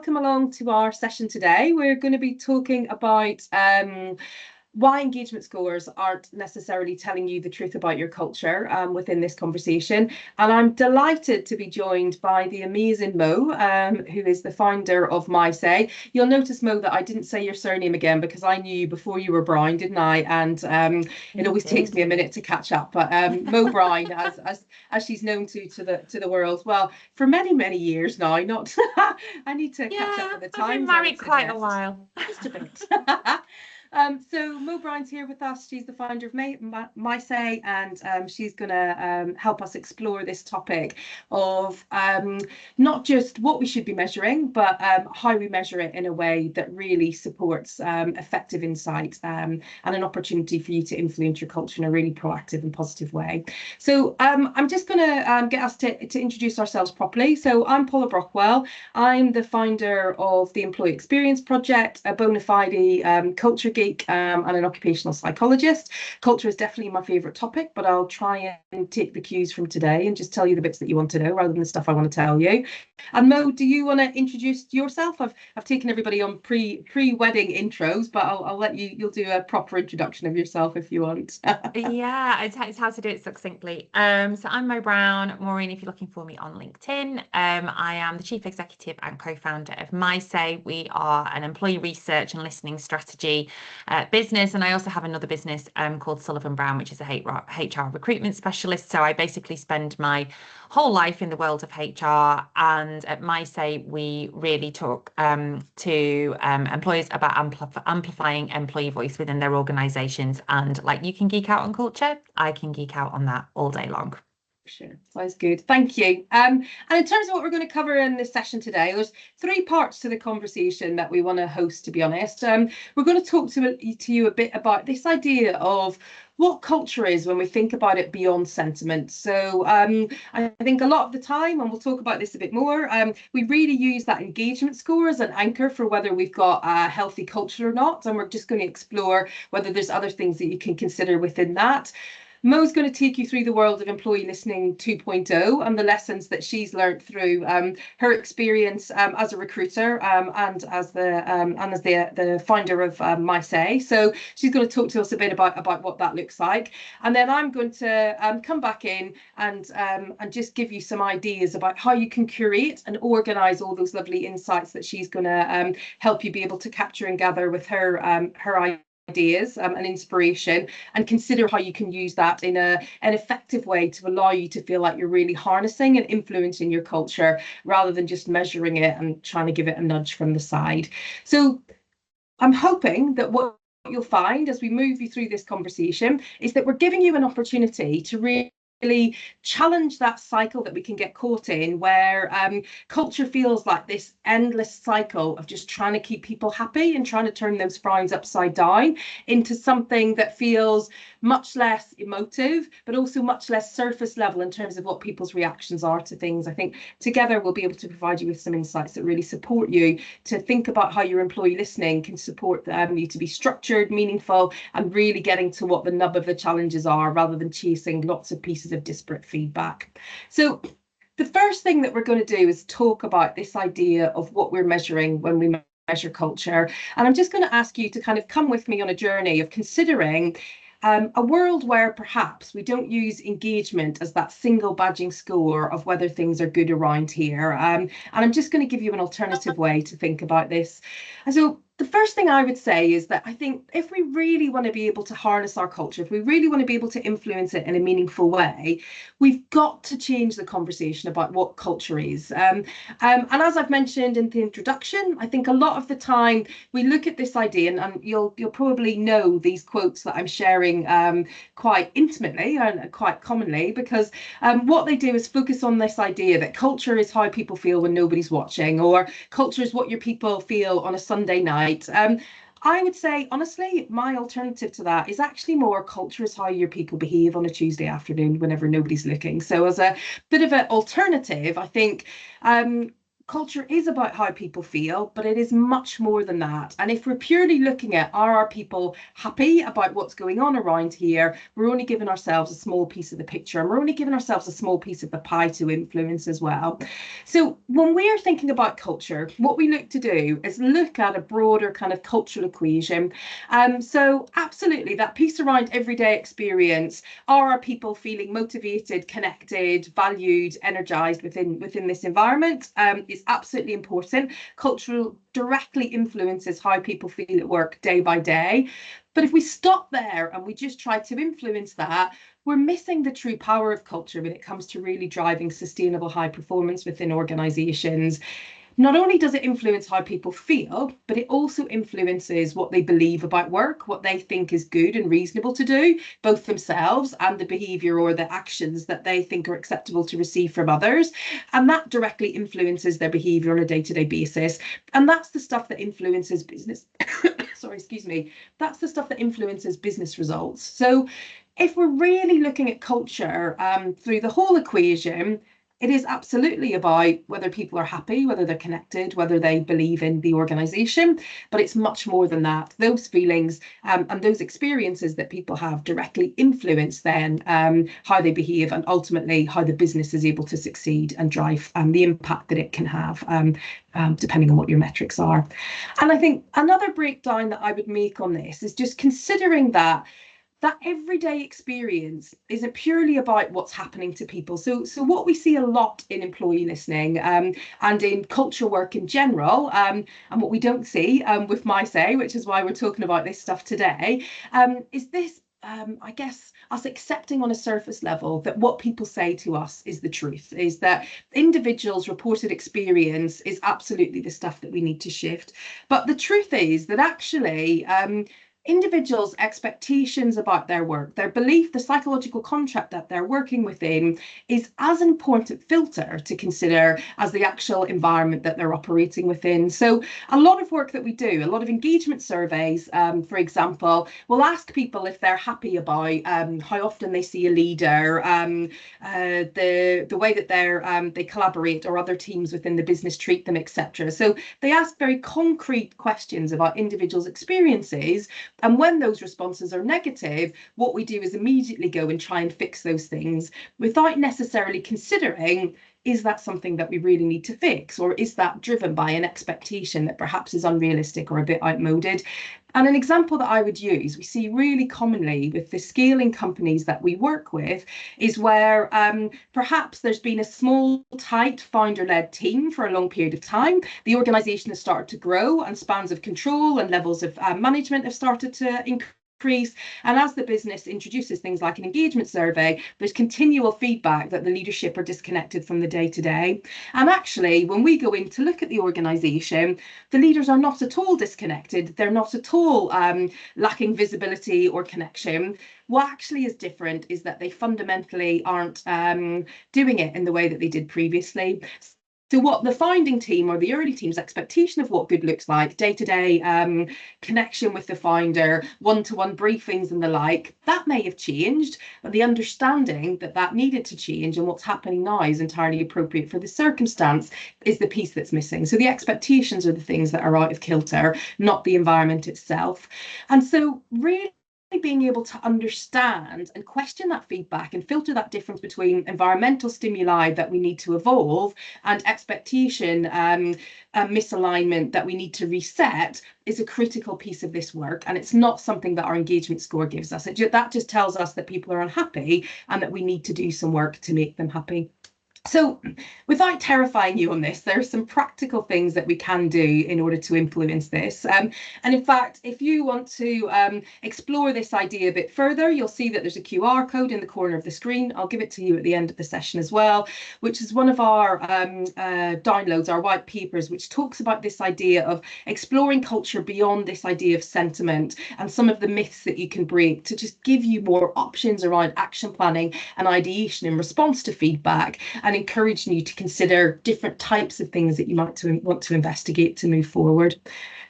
welcome along to our session today. We're going to be talking about why engagement scores aren't necessarily telling you the truth about your culture within this conversation. And I'm delighted to be joined by the amazing Mo, who is the founder of MySay. You'll notice, Mo, that I didn't say your surname again because I knew you before you were Brown, didn't I? And it always takes me a minute to catch up. But Mo Brown, as she's known to the world, well, for many years now. Not I need to catch up with the times. I've been married quite a while. Just a bit. So Mo Brown's here with us. She's the founder of MySay, and she's going to help us explore this topic of not just what we should be measuring, but how we measure it in a way that really supports effective insight and an opportunity for you to influence your culture in a really proactive and positive way. So I'm just going to get us to introduce ourselves properly. So I'm Paula Brockwell. I'm the founder of the Employee Experience Project, a bona fide culture geek and an occupational psychologist. Culture is definitely my favourite topic, but I'll try and take the cues from today and just tell you the bits that you want to know rather than the stuff I want to tell you. And Mo, do you want to introduce yourself? I've taken everybody on pre-wedding intros, but I'll let you'll do a proper introduction of yourself if you want. Yeah, it's how to do it succinctly. So I'm Mo Brown. Maureen, if you're looking for me on LinkedIn, I am the Chief Executive and co-founder of MySay. We are an employee research and listening strategy business, and I also have another business called Sullivan Brown, which is a HR recruitment specialist. So I basically spend my whole life in the world of HR, and at MySay we really talk to employers about amplifying employee voice within their organizations. And like you can geek out on culture, I can geek out on that all day long. Sure, sounds good. Thank you. And in terms of what we're going to cover in this session today, there's three parts to the conversation that we want to host, to be honest. We're going to talk to you a bit about this idea of what culture is when we think about it beyond sentiment. So I think a lot of the time, and we'll talk about this a bit more, we really use that engagement score as an anchor for whether we've got a healthy culture or not. And we're just going to explore whether there's other things that you can consider within that. Mo's going to take you through the world of employee listening 2.0 and the lessons that she's learned through her experience as a recruiter and as the founder of MySay. So she's going to talk to us a bit about what that looks like, and then I'm going to come back in and just give you some ideas about how you can curate and organise all those lovely insights that she's going to help you be able to capture and gather with her ideas and inspiration, and consider how you can use that in an effective way to allow you to feel like you're really harnessing and influencing your culture rather than just measuring it and trying to give it a nudge from the side. So I'm hoping that what you'll find as we move you through this conversation is that we're giving you an opportunity to really challenge that cycle that we can get caught in, where culture feels like this endless cycle of just trying to keep people happy and trying to turn those frowns upside down into something that feels much less emotive, but also much less surface level in terms of what people's reactions are to things. I think together we'll be able to provide you with some insights that really support you to think about how your employee listening can support you to be structured, meaningful, and really getting to what the nub of the challenges are rather than chasing lots of pieces of disparate feedback. So the first thing that we're going to do is talk about this idea of what we're measuring when we measure culture. And I'm just going to ask you to kind of come with me on a journey of considering a world where perhaps we don't use engagement as that single badging score of whether things are good around here. And I'm just going to give you an alternative way to think about this. And so the first thing I would say is that I think if we really want to be able to harness our culture, if we really want to be able to influence it in a meaningful way, we've got to change the conversation about what culture is. And as I've mentioned in the introduction, I think a lot of the time we look at this idea, and you'll probably know these quotes that I'm sharing quite intimately and quite commonly, because what they do is focus on this idea that culture is how people feel when nobody's watching, or culture is what your people feel on a Sunday night. I would say, honestly, my alternative to that is actually more culture is how your people behave on a Tuesday afternoon whenever nobody's looking. So as a bit of an alternative, I think culture is about how people feel, but it is much more than that. And if we're purely looking at are our people happy about what's going on around here, we're only giving ourselves a small piece of the picture, and we're only giving ourselves a small piece of the pie to influence as well. So when we're thinking about culture, what we look to do is look at a broader kind of cultural equation. So absolutely, that piece around everyday experience, are our people feeling motivated, connected, valued, energized within this environment, is absolutely important. Cultural directly influences how people feel at work day by day. But if we stop there and we just try to influence that, we're missing the true power of culture when it comes to really driving sustainable high performance within organizations. Not only does it influence how people feel, but it also influences what they believe about work, what they think is good and reasonable to do, both themselves and the behaviour or the actions that they think are acceptable to receive from others. And that directly influences their behaviour on a day-to-day basis. And that's the stuff that influences business. Sorry, excuse me. That's the stuff that influences business results. So if we're really looking at culture through the whole equation, it is absolutely about whether people are happy, whether they're connected, whether they believe in the organisation, but it's much more than that. Those feelings and those experiences that people have directly influence then how they behave and ultimately how the business is able to succeed and drive the impact that it can have, depending on what your metrics are. And I think another breakdown that I would make on this is just considering that everyday experience isn't purely about what's happening to people. So what we see a lot in employee listening and in culture work in general, and what we don't see with MySay, which is why we're talking about this stuff today, is this, I guess, us accepting on a surface level that what people say to us is the truth, is that individuals' reported experience is absolutely the stuff that we need to shift. But the truth is that actually, individuals' expectations about their work, their belief, the psychological contract that they're working within is as an important filter to consider as the actual environment that they're operating within. So a lot of work that we do, a lot of engagement surveys, for example, will ask people if they're happy about how often they see a leader, the way that they collaborate or other teams within the business treat them, etc. So they ask very concrete questions about individuals' experiences. And when those responses are negative, what we do is immediately go and try and fix those things without necessarily considering, is that something that we really need to fix? Or is that driven by an expectation that perhaps is unrealistic or a bit outmoded? And an example that I would use, we see really commonly with the scaling companies that we work with, is where perhaps there's been a small, tight founder-led team for a long period of time. The organisation has started to grow and spans of control and levels of management have started to increase. And as the business introduces things like an engagement survey, there's continual feedback that the leadership are disconnected from the day-to-day. And actually, when we go in to look at the organisation, the leaders are not at all disconnected. They're not at all lacking visibility or connection. What actually is different is that they fundamentally aren't doing it in the way that they did previously. So what the founding team or the early team's expectation of what good looks like, day-to-day connection with the founder, one-to-one briefings and the like, that may have changed, but the understanding that that needed to change and what's happening now is entirely appropriate for the circumstance is the piece that's missing. So the expectations are the things that are out of kilter, not the environment itself. And so really being able to understand and question that feedback and filter that difference between environmental stimuli that we need to evolve and expectation misalignment that we need to reset is a critical piece of this work. And it's not something that our engagement score gives us. That just tells us that people are unhappy and that we need to do some work to make them happy. So without terrifying you on this, there are some practical things that we can do in order to influence this. And in fact, if you want to explore this idea a bit further, you'll see that there's a QR code in the corner of the screen. I'll give it to you at the end of the session as well, which is one of our downloads, our white papers, which talks about this idea of exploring culture beyond this idea of sentiment and some of the myths that you can break to just give you more options around action planning and ideation in response to feedback, and encouraging you to consider different types of things that you might want to investigate to move forward.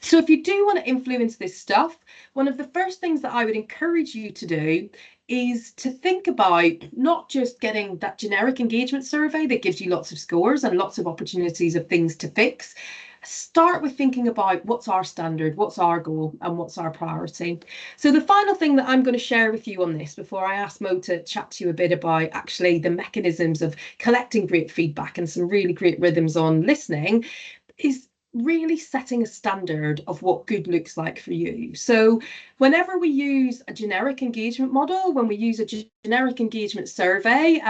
So if you do want to influence this stuff, one of the first things that I would encourage you to do is to think about not just getting that generic engagement survey that gives you lots of scores and lots of opportunities of things to fix. Start with thinking about what's our standard, what's our goal, and what's our priority. So the final thing that I'm going to share with you on this before I ask Mo to chat to you a bit about actually the mechanisms of collecting great feedback and some really great rhythms on listening is really setting a standard of what good looks like for you. So whenever we use a generic engagement model, when we use a generic engagement survey,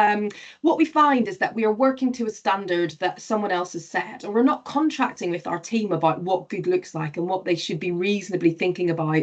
what we find is that we are working to a standard that someone else has set, and we're not contracting with our team about what good looks like and what they should be reasonably thinking about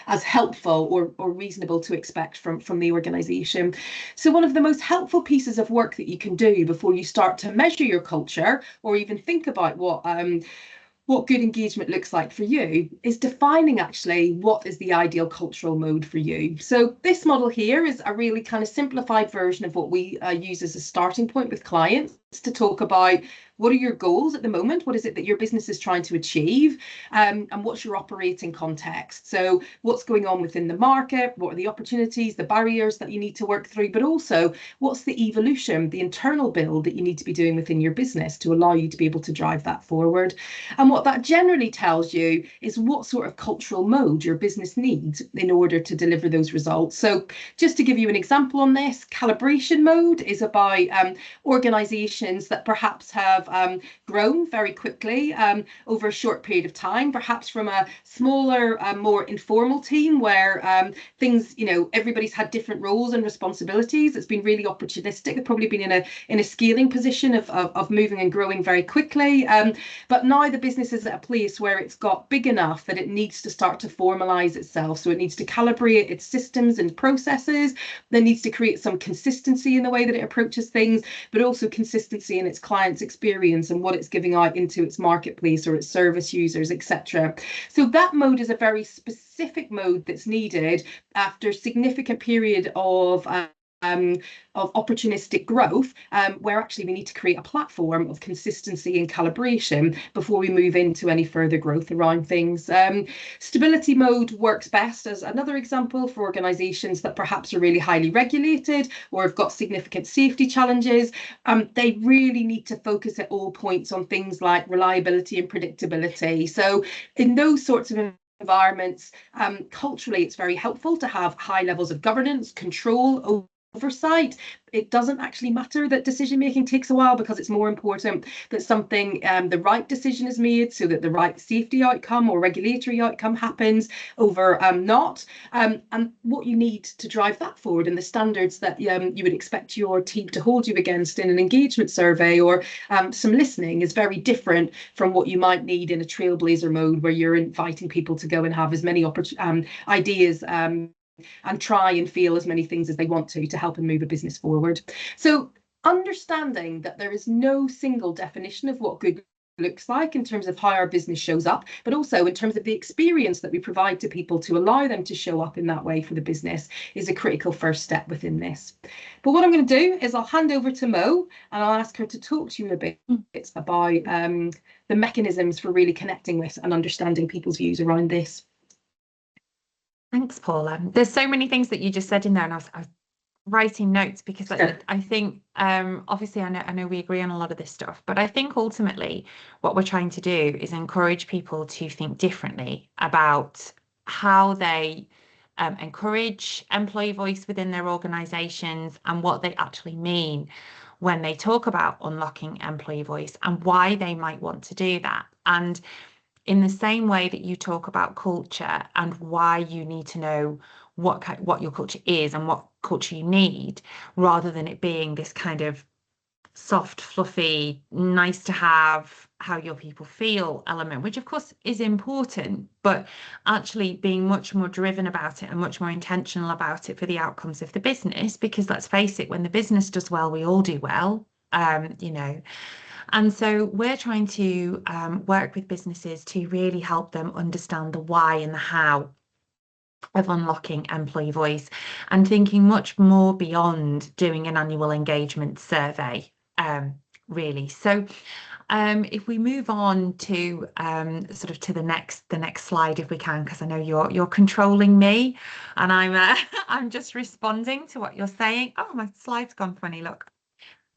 as helpful or reasonable to expect from the organisation. So one of the most helpful pieces of work that you can do before you start to measure your culture or even think about what good engagement looks like for you is defining actually what is the ideal cultural mode for you. So this model here is a really kind of simplified version of what we use as a starting point with clients to talk about what are your goals at the moment, what is it that your business is trying to achieve, and what's your operating context. So what's going on within the market, what are the opportunities, the barriers that you need to work through, but also what's the evolution, the internal build that you need to be doing within your business to allow you to be able to drive that forward. And what that generally tells you is what sort of cultural mode your business needs in order to deliver those results. So just to give you an example on this, calibration mode is about organizations that perhaps have grown very quickly over a short period of time, perhaps from a smaller, more informal team where things, everybody's had different roles and responsibilities. It's been really opportunistic. They've probably been in a scaling position of moving and growing very quickly. But now the business is at a place where it's got big enough that it needs to start to formalize itself. So it needs to calibrate its systems and processes. There needs to create some consistency in the way that it approaches things, but also consistency in its client's experience and what it's giving out into its marketplace or its service users, etc. So that mode is a very specific mode that's needed after a significant period of opportunistic growth, where actually we need to create a platform of consistency and calibration before we move into any further growth around things. Stability mode works best as another example for organizations that perhaps are really highly regulated or have got significant safety challenges. They really need to focus at all points on things like reliability and predictability. So in those sorts of environments, culturally, it's very helpful to have high levels of governance, control, oversight. It doesn't actually matter that decision making takes a while, because it's more important that something, the right decision is made so that the right safety outcome or regulatory outcome happens over not. And what you need to drive that forward and the standards that you would expect your team to hold you against in an engagement survey or some listening is very different from what you might need in a trailblazer mode, where you're inviting people to go and have as many ideas and try and feel as many things as they want to help and move a business forward. So understanding that there is no single definition of what good looks like in terms of how our business shows up, but also in terms of the experience that we provide to people to allow them to show up in that way for the business is a critical first step within this. But what I'm going to do is I'll hand over to Mo and I'll ask her to talk to you a bit about the mechanisms for really connecting with and understanding people's views around this. Thanks, Paula. There's so many things that you just said in there, and I was writing notes because I think obviously I know we agree on a lot of this stuff, but I think ultimately what we're trying to do is encourage people to think differently about how they encourage employee voice within their organizations and what they actually mean when they talk about unlocking employee voice and why they might want to do that. And in the same way that you talk about culture and why you need to know what your culture is and what culture you need, rather than it being this kind of soft, fluffy, nice to have, how your people feel element, which of course is important, but actually being much more driven about it and much more intentional about it for the outcomes of the business, because let's face it, when the business does well, we all do well, And so we're trying to work with businesses to really help them understand the why and the how of unlocking employee voice and thinking much more beyond doing an annual engagement survey, really. So If we move on to sort of to the next slide, if we can, because I know you're controlling me, and I'm I'm just responding to what you're saying. Oh, my slide's gone funny. Look.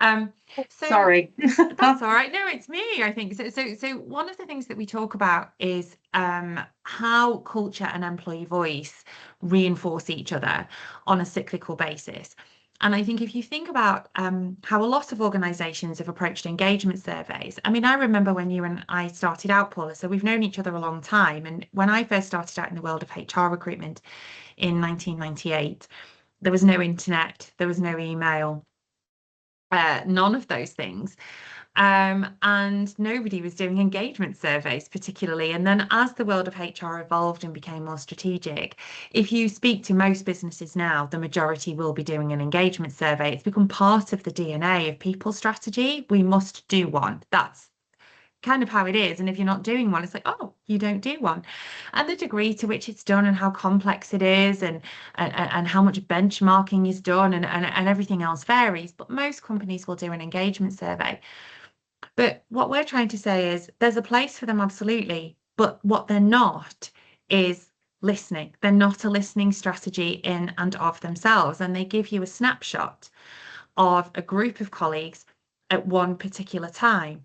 So Sorry. that's all right. No, it's me, I think. So one of the things that we talk about is how culture and employee voice reinforce each other on a cyclical basis. And I think if you think about how a lot of organizations have approached engagement surveys, I mean, I remember when you and I started out, Paula, so we've known each other a long time. And when I first started out in the world of HR recruitment in 1998, there was no internet, there was no email, none of those things. And nobody was doing engagement surveys particularly. And then as the world of HR evolved and became more strategic, if you speak to most businesses now, the majority will be doing an engagement survey. It's become part of the DNA of people strategy. We must do one. That's kind of how it is. And if you're not doing one, it's like, oh, you don't do one. And the degree to which it's done and how complex it is and how much benchmarking is done and everything else varies. But most companies will do an engagement survey. But what we're trying to say is there's a place for them, absolutely. But what they're not is listening. They're not a listening strategy in and of themselves. And they give you a snapshot of a group of colleagues at one particular time.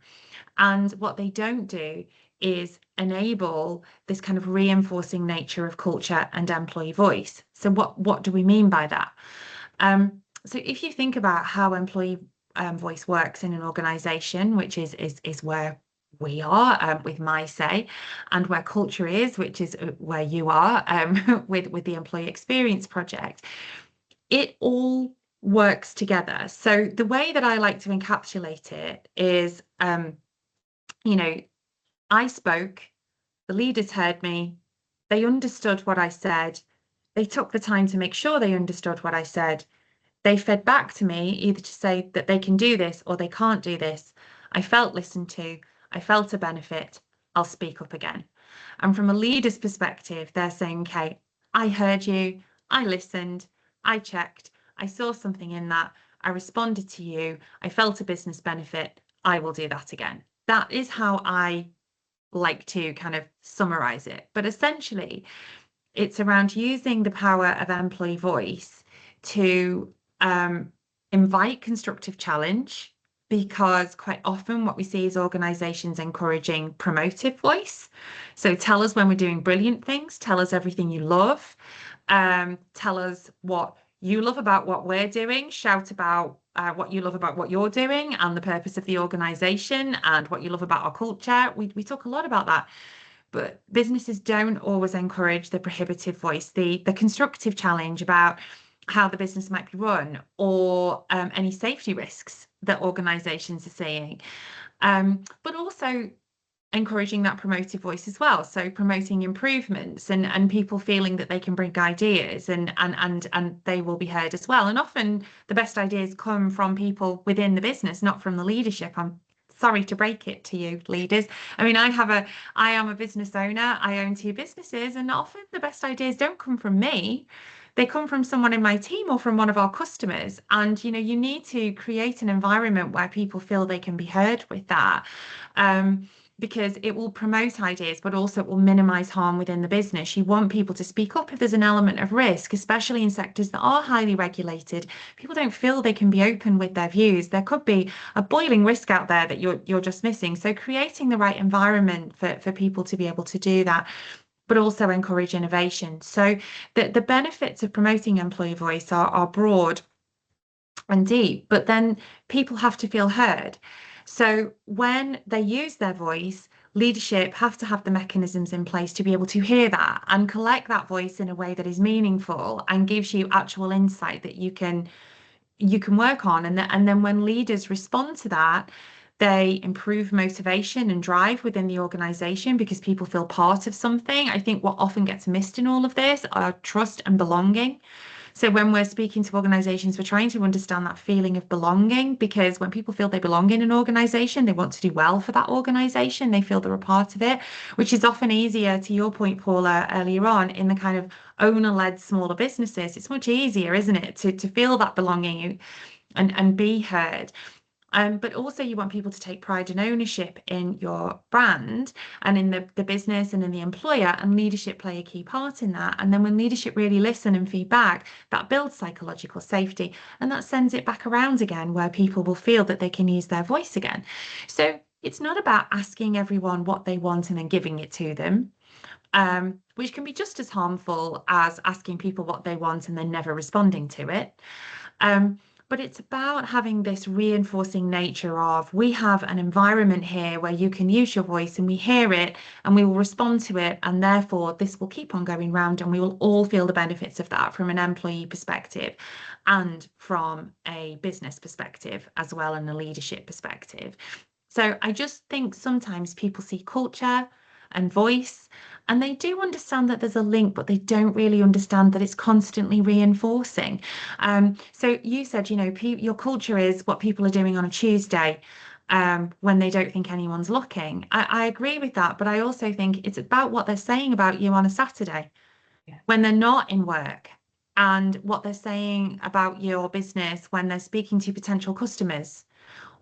And what they don't do is enable this kind of reinforcing nature of culture and employee voice. So what do we mean by that? So if you think about how employee voice works in an organization, which is where we are with My Say, and where culture is, which is where you are with the Employee Experience Project, it all works together. So the way that I like to encapsulate it is, you know, I spoke, the leaders heard me, they understood what I said, they took the time to make sure they understood what I said. They fed back to me either to say that they can do this or they can't do this. I felt listened to. I felt a benefit. I'll speak up again. And from a leader's perspective, they're saying, okay, I heard you. I listened. I checked. I saw something in that. I responded to you. I felt a business benefit. I will do that again. That is how I like to kind of summarize it. But essentially, it's around using the power of employee voice to invite constructive challenge, because quite often what we see is organizations encouraging promotive voice. So tell us when we're doing brilliant things, tell us everything you love, tell us what you love about what we're doing, shout about what you love about what you're doing and the purpose of the organization and what you love about our culture. We talk a lot about that. But businesses don't always encourage the prohibitive voice, the constructive challenge about how the business might be run, or any safety risks that organizations are seeing, but also encouraging that promotive voice as well. So promoting improvements and people feeling that they can bring ideas and they will be heard as well. And often the best ideas come from people within the business, not from the leadership. I'm sorry to break it to you, leaders. I mean, I am a business owner. I own 2 businesses, and often the best ideas don't come from me. They come from someone in my team or from one of our customers. And, you know, you need to create an environment where people feel they can be heard with that. Because it will promote ideas, but also it will minimize harm within the business. You want people to speak up if there's an element of risk, especially in sectors that are highly regulated. People don't feel they can be open with their views. There could be a boiling risk out there that you're just missing. So creating the right environment for people to be able to do that, but also encourage innovation. So the benefits of promoting employee voice are broad and deep, but then people have to feel heard. So when they use their voice, leadership have to have the mechanisms in place to be able to hear that and collect that voice in a way that is meaningful and gives you actual insight that you can work on. And then when leaders respond to that, they improve motivation and drive within the organization because people feel part of something. I think what often gets missed in all of this are trust and belonging. So when we're speaking to organizations, we're trying to understand that feeling of belonging, because when people feel they belong in an organization, they want to do well for that organization. They feel they're a part of it, which is often easier, to your point, Paula, earlier on, in the kind of owner-led smaller businesses. It's much easier, isn't it, to feel that belonging and be heard. But also you want people to take pride and ownership in your brand and in the business and in the employer, and leadership play a key part in that. And then when leadership really listen and feedback, that builds psychological safety, and that sends it back around again where people will feel that they can use their voice again. So it's not about asking everyone what they want and then giving it to them, which can be just as harmful as asking people what they want and then never responding to it. But it's about having this reinforcing nature of, we have an environment here where you can use your voice and we hear it and we will respond to it, and therefore this will keep on going round and we will all feel the benefits of that from an employee perspective and from a business perspective as well, and a leadership perspective. So I just think sometimes people see culture and voice, and they do understand that there's a link, but they don't really understand that it's constantly reinforcing. So you said, you know, your culture is what people are doing on a Tuesday when they don't think anyone's looking. I agree with that, but I also think it's about what they're saying about you on a Saturday when they're not in work, and what they're saying about your business when they're speaking to potential customers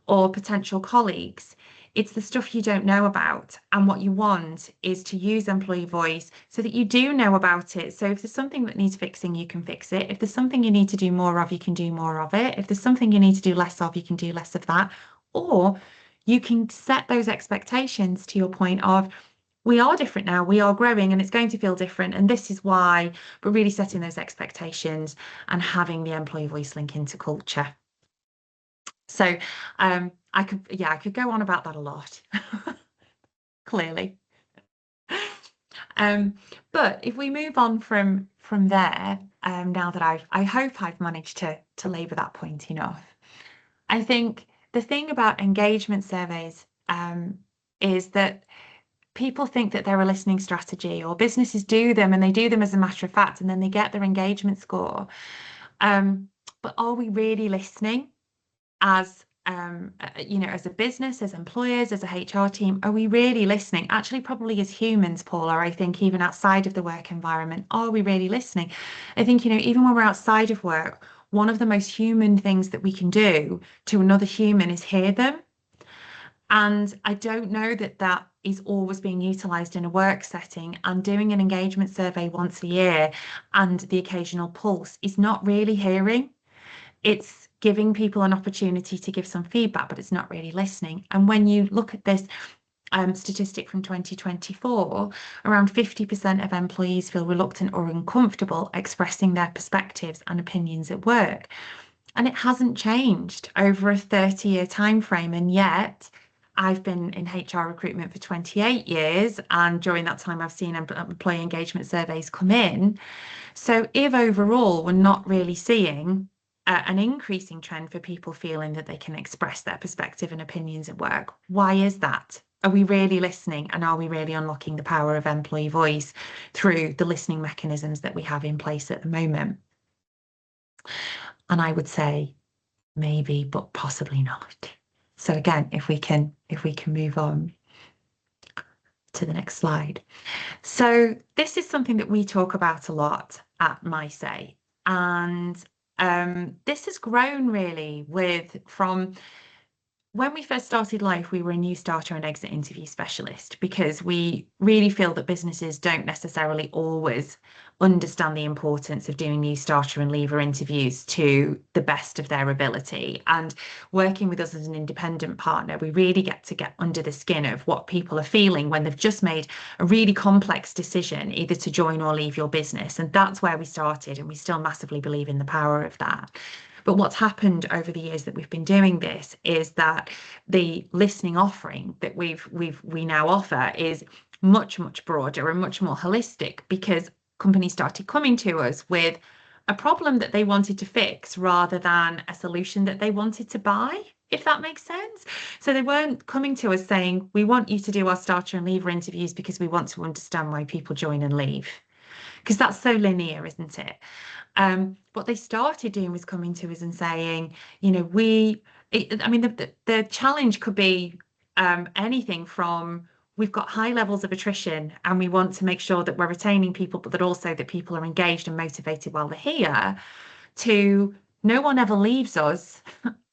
or potential colleagues. It's the stuff you don't know about, and what you want is to use employee voice so that you do know about it. So if there's something that needs fixing, you can fix it. If there's something you need to do more of, you can do more of it. If there's something you need to do less of, you can do less of that. Or you can set those expectations, to your point of, we are different now, we are growing, and it's going to feel different, and this is why. But really setting those expectations and having the employee voice link into culture. So I could go on about that a lot, clearly. But if we move on from there, now that I hope I've managed to labour that point enough, I think the thing about engagement surveys is that people think that they're a listening strategy, or businesses do them and they do them as a matter of fact, and then they get their engagement score. But are we really listening as you know, as a business, as employers, as a HR team? Are we really listening? Actually, probably as humans, Paula, I think even outside of the work environment, are we really listening? I think, you know, even when we're outside of work, one of the most human things that we can do to another human is hear them. And I don't know that that is always being utilised in a work setting, and doing an engagement survey once a year and the occasional pulse is not really hearing. It's giving people an opportunity to give some feedback, but it's not really listening. And when you look at this statistic from 2024, around 50% of employees feel reluctant or uncomfortable expressing their perspectives and opinions at work. And it hasn't changed over a 30-year time frame. And yet I've been in HR recruitment for 28 years, and during that time I've seen employee engagement surveys come in. So if overall we're not really seeing an increasing trend for people feeling that they can express their perspective and opinions at work, why is that? Are we really listening, and are we really unlocking the power of employee voice through the listening mechanisms that we have in place at the moment? And I would say maybe, but possibly not. So again, if we can move on to the next slide. So this is something that we talk about a lot at MySay, and this has grown really from when we first started Life. We were a new starter and exit interview specialist, because we really feel that businesses don't necessarily always understand the importance of doing new starter and leaver interviews to the best of their ability. And working with us as an independent partner, we really get under the skin of what people are feeling when they've just made a really complex decision, either to join or leave your business. And that's where we started, and we still massively believe in the power of that. But what's happened over the years that we've been doing this is that the listening offering that we now offer is much, much broader and much more holistic, because companies started coming to us with a problem that they wanted to fix rather than a solution that they wanted to buy, if that makes sense. So they weren't coming to us saying, we want you to do our starter and leaver interviews because we want to understand why people join and leave, because that's so linear, isn't it? What they started doing was coming to us and saying, you know, the challenge could be anything from, we've got high levels of attrition and we want to make sure that we're retaining people, but that also that people are engaged and motivated while they're here, to no one ever leaves us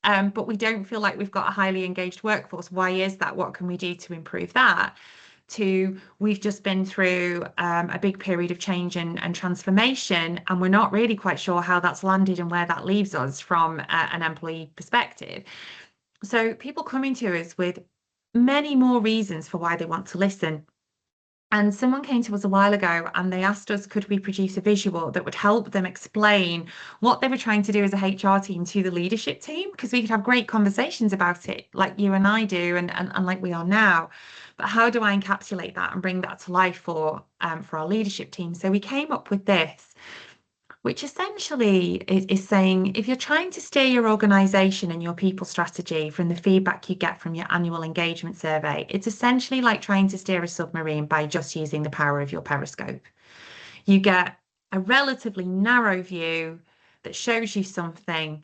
but we don't feel like we've got a highly engaged workforce. Why is that? What can we do to improve that? To we've just been through a big period of change and transformation, and we're not really quite sure how that's landed and where that leaves us from an employee perspective. So people coming to us with many more reasons for why they want to listen. And someone came to us a while ago and they asked us, could we produce a visual that would help them explain what they were trying to do as a HR team to the leadership team? Because we could have great conversations about it, like you and I do, and like we are now. But how do I encapsulate that and bring that to life for our leadership team? So we came up with this, which essentially is saying, if you're trying to steer your organization and your people strategy from the feedback you get from your annual engagement survey, it's essentially like trying to steer a submarine by just using the power of your periscope. You get a relatively narrow view that shows you something,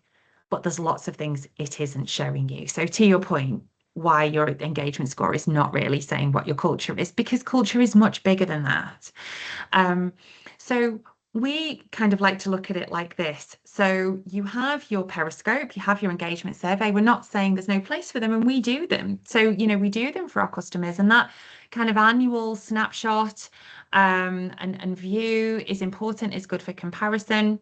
but there's lots of things it isn't showing you. So to your point, why your engagement score is not really saying what your culture is, because culture is much bigger than that. So we kind of like to look at it like this. So you have your periscope, you have your engagement survey. We're not saying there's no place for them, and we do them. So, we do them for our customers, and that kind of annual snapshot and view is important, is good for comparison.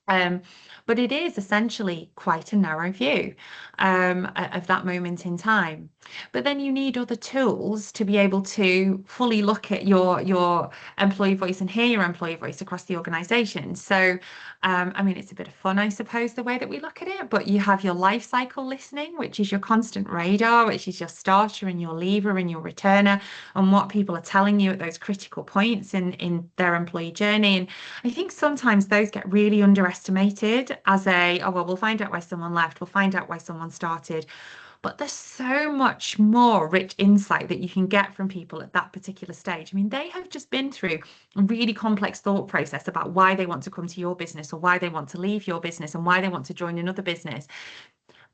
But it is essentially quite a narrow view of that moment in time. But then you need other tools to be able to fully look at your employee voice and hear your employee voice across the organization. So, I mean, it's a bit of fun, I suppose, the way that we look at it, but you have your life cycle listening, which is your constant radar, which is your starter and your leaver and your returner, and what people are telling you at those critical points in their employee journey. And I think sometimes those get really underestimated as oh, well, we'll find out why someone left, we'll find out why someone started. But there's so much more rich insight that you can get from people at that particular stage. I mean, they have just been through a really complex thought process about why they want to come to your business, or why they want to leave your business, and why they want to join another business.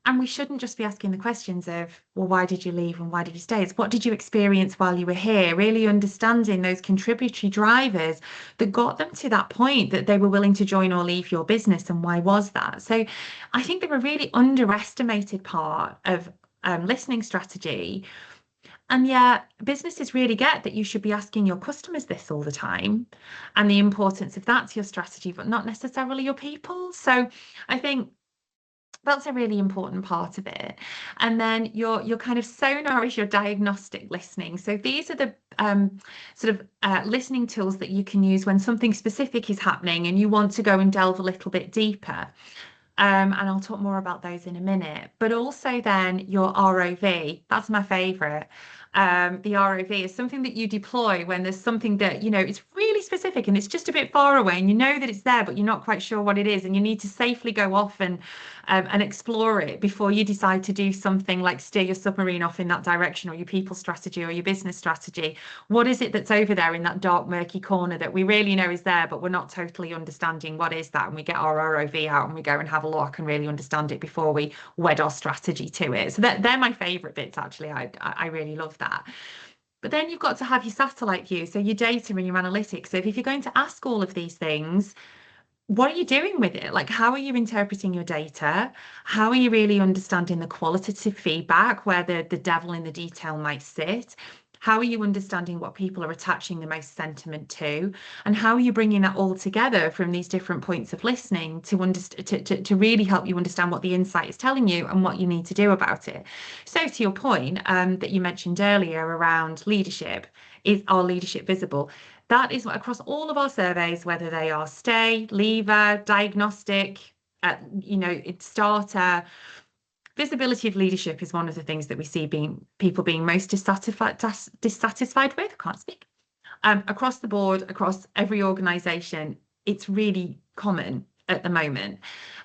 And we shouldn't just be asking the questions of, well, why did you leave and why did you stay? It's what did you experience while you were here? Really understanding those contributory drivers that got them to that point that they were willing to join or leave your business, and why was that? So I think they're a really underestimated part of listening strategy. And yet businesses really get that you should be asking your customers this all the time, and the importance of that to your strategy, but not necessarily your people. So I think that's a really important part of it. And then your kind of sonar is your diagnostic listening. So these are the sort of listening tools that you can use when something specific is happening and you want to go and delve a little bit deeper. And I'll talk more about those in a minute. But also then your ROV, that's my favorite. The ROV is something that you deploy when there's something that, it's really specific and it's just a bit far away, and you know that it's there, but you're not quite sure what it is. And you need to safely go off and explore it before you decide to do something like steer your submarine off in that direction, or your people strategy or your business strategy. What is it that's over there in that dark, murky corner that we really know is there, but we're not totally understanding what is that? And we get our ROV out and we go and have a look and really understand it before we wed our strategy to it. So they're my favorite bits, actually. I really love that. But then you've got to have your satellite view, so your data and your analytics. So if you're going to ask all of these things, what are you doing with it? Like, how are you interpreting your data? How are you really understanding the qualitative feedback, where the devil in the detail might sit? How are you understanding what people are attaching the most sentiment to? And how are you bringing that all together from these different points of listening to really help you understand what the insight is telling you and what you need to do about it? So to your point that you mentioned earlier around leadership, is our leadership visible? That is across all of our surveys, whether they are stay, leaver, diagnostic, it's starter. Visibility of leadership is one of the things that we see people being most dissatisfied with. I can't speak. Across the board, across every organisation, it's really common at the moment.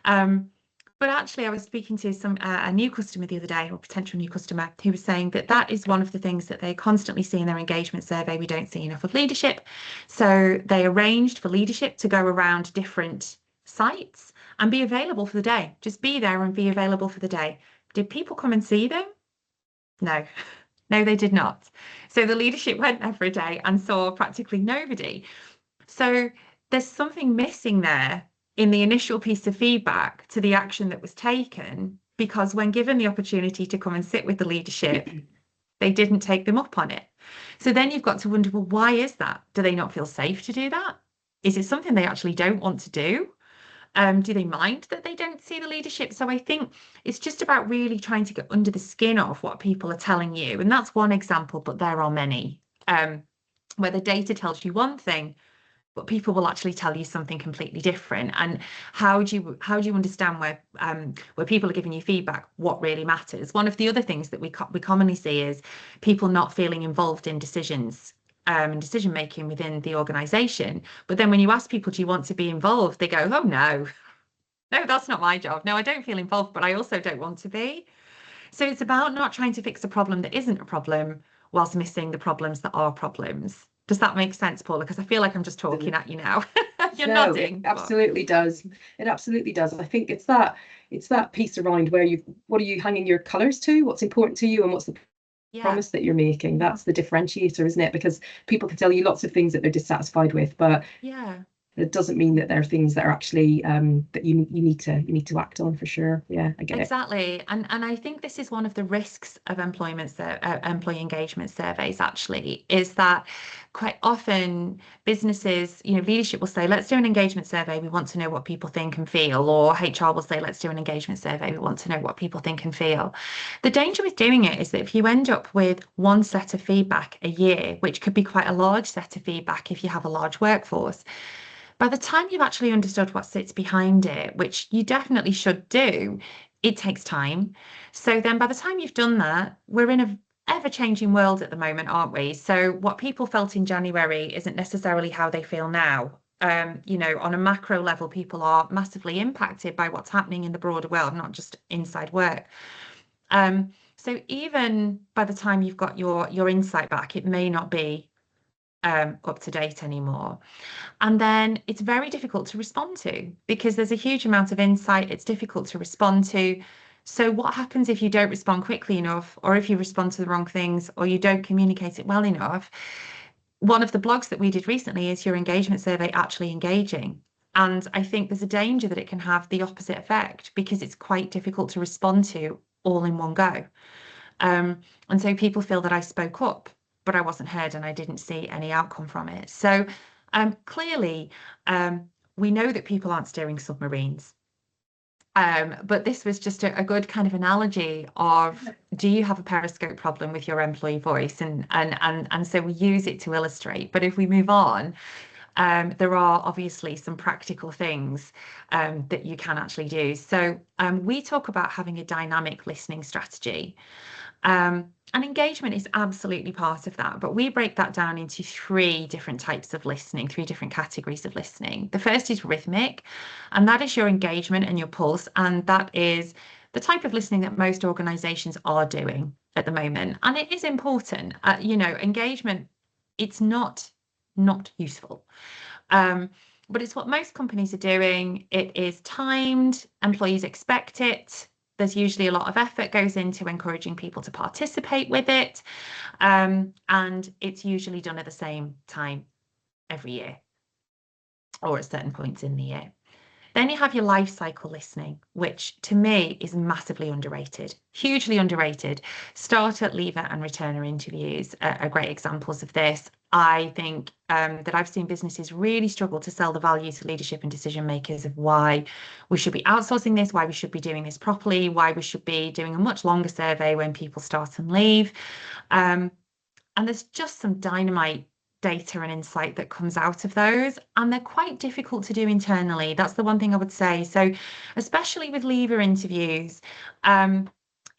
But actually, I was speaking to a new customer the other day, or potential new customer, who was saying that is one of the things that they constantly see in their engagement survey. We don't see enough of leadership. So they arranged for leadership to go around different sites and be available for the day. Just be there and be available for the day. Did people come and see them? No. No, they did not. So the leadership went there for a day and saw practically nobody. So there's something missing there in the initial piece of feedback to the action that was taken, because when given the opportunity to come and sit with the leadership, they didn't take them up on it. So then you've got to wonder, well, why is that? Do they not feel safe to do that? Is it something they actually don't want to do? Do they mind that they don't see the leadership? So I think it's just about really trying to get under the skin of what people are telling you. And that's one example, but there are many, where the data tells you one thing, but people will actually tell you something completely different. And how do you understand where people are giving you feedback, what really matters? One of the other things that we commonly see is people not feeling involved in decisions and decision making within the organization. But then when you ask people, do you want to be involved? They go, oh no, that's not my job. No, I don't feel involved, but I also don't want to be. So it's about not trying to fix a problem that isn't a problem whilst missing the problems that are problems. Does that make sense, Paula? Because I feel like I'm just talking at you now. You're nodding. It absolutely does. It absolutely does. I think it's that piece around where what are you hanging your colours to? What's important to you, and what's the promise that you're making? That's the differentiator, isn't it? Because people can tell you lots of things that they're dissatisfied with, but it doesn't mean that there are things that are actually that you need to act on, for sure. Yeah, I get it. Exactly. And I think this is one of the risks of employee engagement surveys, actually, is that quite often businesses, leadership will say, let's do an engagement survey. We want to know what people think and feel. Or HR will say, let's do an engagement survey. We want to know what people think and feel. The danger with doing it is that if you end up with one set of feedback a year, which could be quite a large set of feedback if you have a large workforce, by the time you've actually understood what sits behind it, which you definitely should do, it takes time. So then by the time you've done that, we're in an ever-changing world at the moment, aren't we? So what people felt in January isn't necessarily how they feel now. On a macro level, people are massively impacted by what's happening in the broader world, not just inside work. So even by the time you've got your insight back, it may not be up to date anymore. And then it's very difficult to respond to because there's a huge amount of insight. It's difficult to respond to. So what happens if you don't respond quickly enough, or if you respond to the wrong things, or you don't communicate it well enough? One of the blogs that we did recently is your engagement survey actually engaging. And I think there's a danger that it can have the opposite effect because it's quite difficult to respond to all in one go. And so people feel that I spoke up, but I wasn't heard and I didn't see any outcome from it. So clearly, we know that people aren't steering submarines. But this was just a good kind of analogy of, do you have a periscope problem with your employee voice? And so we use it to illustrate. But if we move on, there are obviously some practical things that you can actually do. So we talk about having a dynamic listening strategy. And engagement is absolutely part of that, but we break that down into 3 different types of listening, 3 different categories of listening. The first is rhythmic, and that is your engagement and your pulse, and that is the type of listening that most organizations are doing at the moment. And it is important. Engagement, it's not useful. But it's what most companies are doing. It is timed, employees expect it. There's usually a lot of effort goes into encouraging people to participate with it. And it's usually done at the same time every year or at certain points in the year. Then you have your life cycle listening, which to me is massively underrated, hugely underrated. Starter, leaver and returner interviews are great examples of this. I think that I've seen businesses really struggle to sell the value to leadership and decision makers of why we should be outsourcing this, why we should be doing this properly, why we should be doing a much longer survey when people start and leave. And there's just some dynamite data and insight that comes out of those, and they're quite difficult to do internally. That's the one thing I would say. So especially with leaver interviews,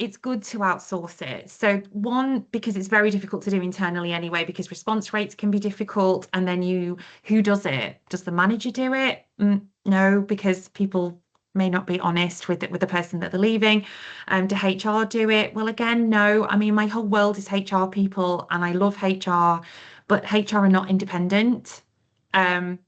it's good to outsource it. So one, because it's very difficult to do internally anyway, because response rates can be difficult. And then who does it? Does the manager do it? No, because people may not be honest with the person that they're leaving. Do HR do it? Well, again, no. I mean, my whole world is HR people and I love HR, but HR are not independent. And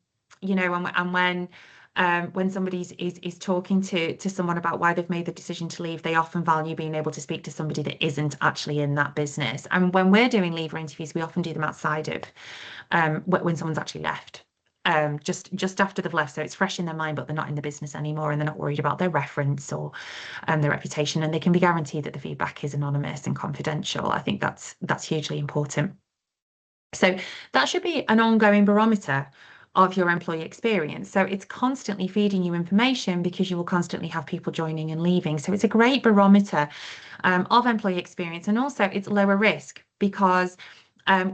when somebody is talking to someone about why they've made the decision to leave, they often value being able to speak to somebody that isn't actually in that business. And when we're doing leaver interviews, we often do them outside of when someone's actually left. just after they've left, so it's fresh in their mind, but they're not in the business anymore, and they're not worried about their reference or their reputation, and they can be guaranteed that the feedback is anonymous and confidential. I think that's hugely important. So that should be an ongoing barometer of your employee experience. So it's constantly feeding you information because you will constantly have people joining and leaving. So it's a great barometer of employee experience, and also it's lower risk because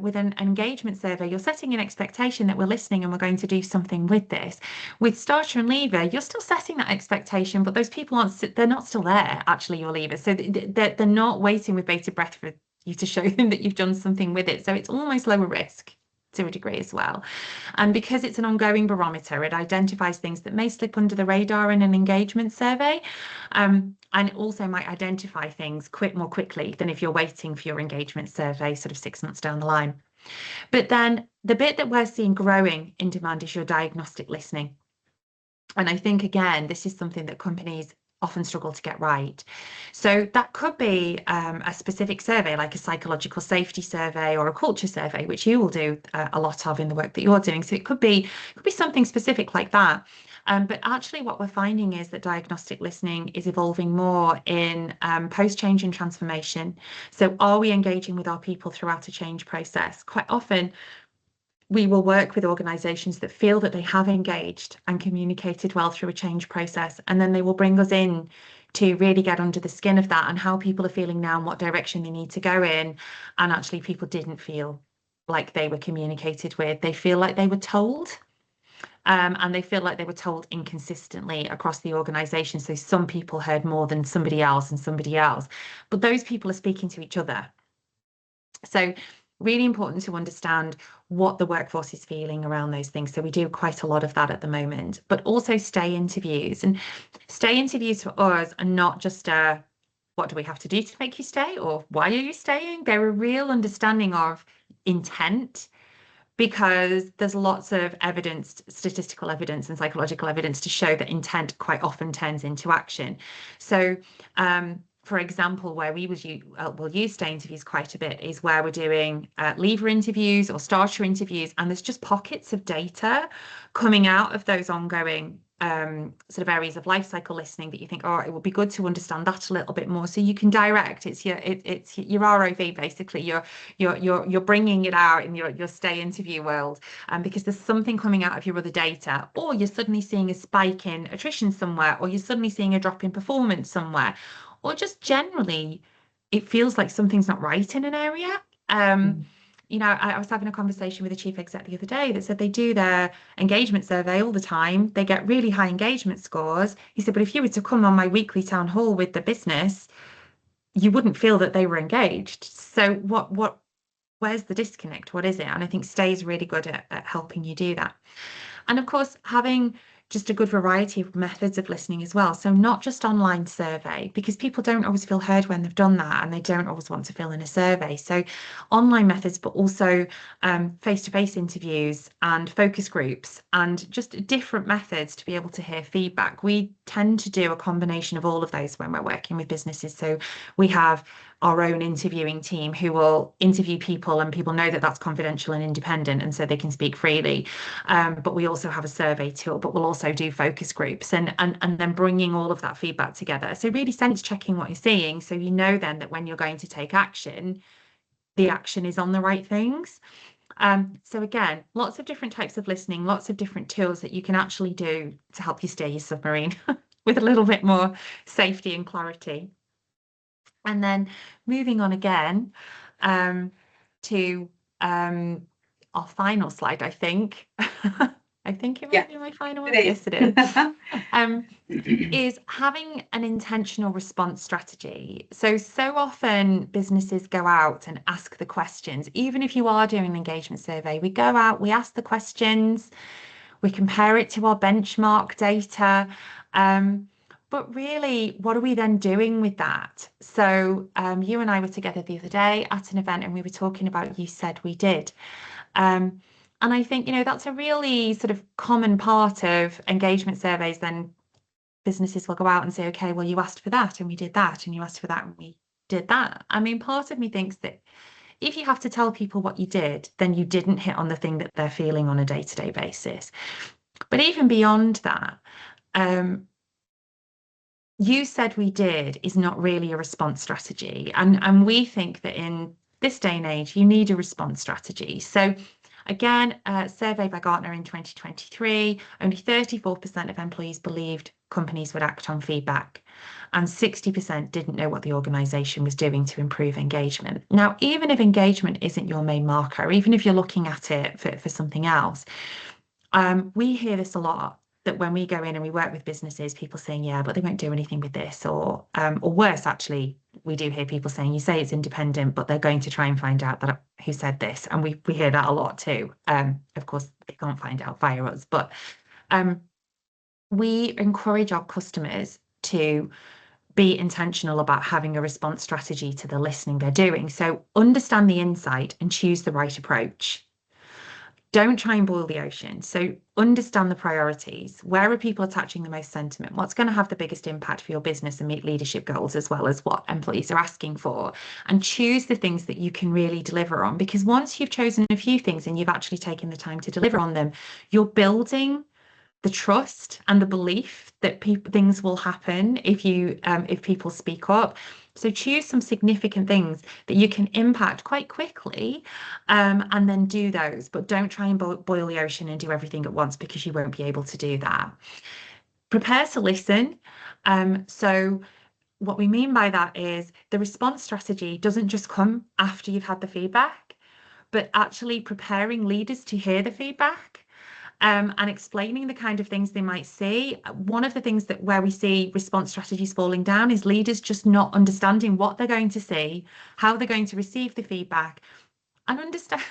with an engagement survey, you're setting an expectation that we're listening and we're going to do something with this. With starter and leaver, you're still setting that expectation, but those people they're not still there, actually, your leavers. So they're not waiting with bated breath for you to show them that you've done something with it. So it's almost lower risk to a degree as well. And because it's an ongoing barometer, it identifies things that may slip under the radar in an engagement survey, and also might identify things more quickly than if you're waiting for your engagement survey sort of 6 months down the line. But then the bit that we're seeing growing in demand is your diagnostic listening. And I think, again, this is something that companies often struggle to get right. So that could be a specific survey, like a psychological safety survey or a culture survey, which you will do a lot of in the work that you're doing. So it could be something specific like that. But actually what we're finding is that diagnostic listening is evolving more in post-change and transformation. So are we engaging with our people throughout a change process? Quite often, we will work with organisations that feel that they have engaged and communicated well through a change process, and then they will bring us in to really get under the skin of that and how people are feeling now and what direction they need to go in. And actually people didn't feel like they were communicated with. They feel like they were told, and they feel like they were told inconsistently across the organisation. So some people heard more than somebody else, but those people are speaking to each other. So really important to understand what the workforce is feeling around those things. So we do quite a lot of that at the moment, but also stay interviews. And stay interviews for us are not just what do we have to do to make you stay, or why are you staying? They're a real understanding of intent, because there's lots of evidence, statistical evidence and psychological evidence to show that intent quite often turns into action. So for example, where we will use stay interviews quite a bit is where we're doing leaver interviews or starter interviews, and there's just pockets of data coming out of those ongoing sort of areas of life cycle listening that you think, oh, it would be good to understand that a little bit more, so you can direct. It's your ROV, basically. You're bringing it out in your stay interview world, because there's something coming out of your other data, or you're suddenly seeing a spike in attrition somewhere, or you're suddenly seeing a drop in performance somewhere, or just generally it feels like something's not right in an area. You know, I was having a conversation with a chief exec the other day that said they do their engagement survey all the time. They get really high engagement scores. He said, but if you were to come on my weekly town hall with the business, you wouldn't feel that they were engaged. So where's the disconnect? What is it? And I think Stay is really good at helping you do that. And of course, having just a good variety of methods of listening as well. So not just online survey, because people don't always feel heard when they've done that, and they don't always want to fill in a survey. So online methods, but also face-to-face interviews and focus groups, and just different methods to be able to hear feedback. We tend to do a combination of all of those when we're working with businesses. So we have our own interviewing team who will interview people, and people know that that's confidential and independent, and so they can speak freely. But we also have a survey tool, but we'll also do focus groups, and then bringing all of that feedback together. So really sense checking what you're seeing, so you know then that when you're going to take action, the action is on the right things. So again, lots of different types of listening, lots of different tools that you can actually do to help you steer your submarine with a little bit more safety and clarity. And then moving on again to our final slide, I think. I think it might be my final one. Yes, it is. Is having an intentional response strategy. So often businesses go out and ask the questions. Even if you are doing an engagement survey, we go out, we ask the questions, we compare it to our benchmark data. But really, what are we then doing with that? So you and I were together the other day at an event, and we were talking about You Said We Did. And I think, you know, that's a really sort of common part of engagement surveys. Then businesses will go out and say, okay, well, you asked for that and we did that, and you asked for that and we did that. I mean, part of me thinks that if you have to tell people what you did, then you didn't hit on the thing that they're feeling on a day-to-day basis. But even beyond that, you said we did is not really a response strategy. And we think that in this day and age, you need a response strategy. So again, a survey by Gartner in 2023, only 34% of employees believed companies would act on feedback, and 60% didn't know what the organisation was doing to improve engagement. Now, even if engagement isn't your main marker, even if you're looking at it for something else, we hear this a lot, that when we go in and we work with businesses, people saying, yeah, but they won't do anything with this, or worse, actually, we do hear people saying, you say it's independent, but they're going to try and find out that who said this. And we hear that a lot too. Of course, they can't find out via us, but we encourage our customers to be intentional about having a response strategy to the listening they're doing. So understand the insight and choose the right approach. Don't try and boil the ocean. So understand the priorities. Where are people attaching the most sentiment? What's going to have the biggest impact for your business and meet leadership goals, as well as what employees are asking for? And choose the things that you can really deliver on. Because once you've chosen a few things and you've actually taken the time to deliver on them, you're building the trust and the belief that things will happen if people speak up. So choose some significant things that you can impact quite quickly, and then do those. But don't try and boil the ocean and do everything at once, because you won't be able to do that. Prepare to listen. So what we mean by that is the response strategy doesn't just come after you've had the feedback, but actually preparing leaders to hear the feedback. And explaining the kind of things they might see. One of the things where we see response strategies falling down is leaders just not understanding what they're going to see, how they're going to receive the feedback, and understand.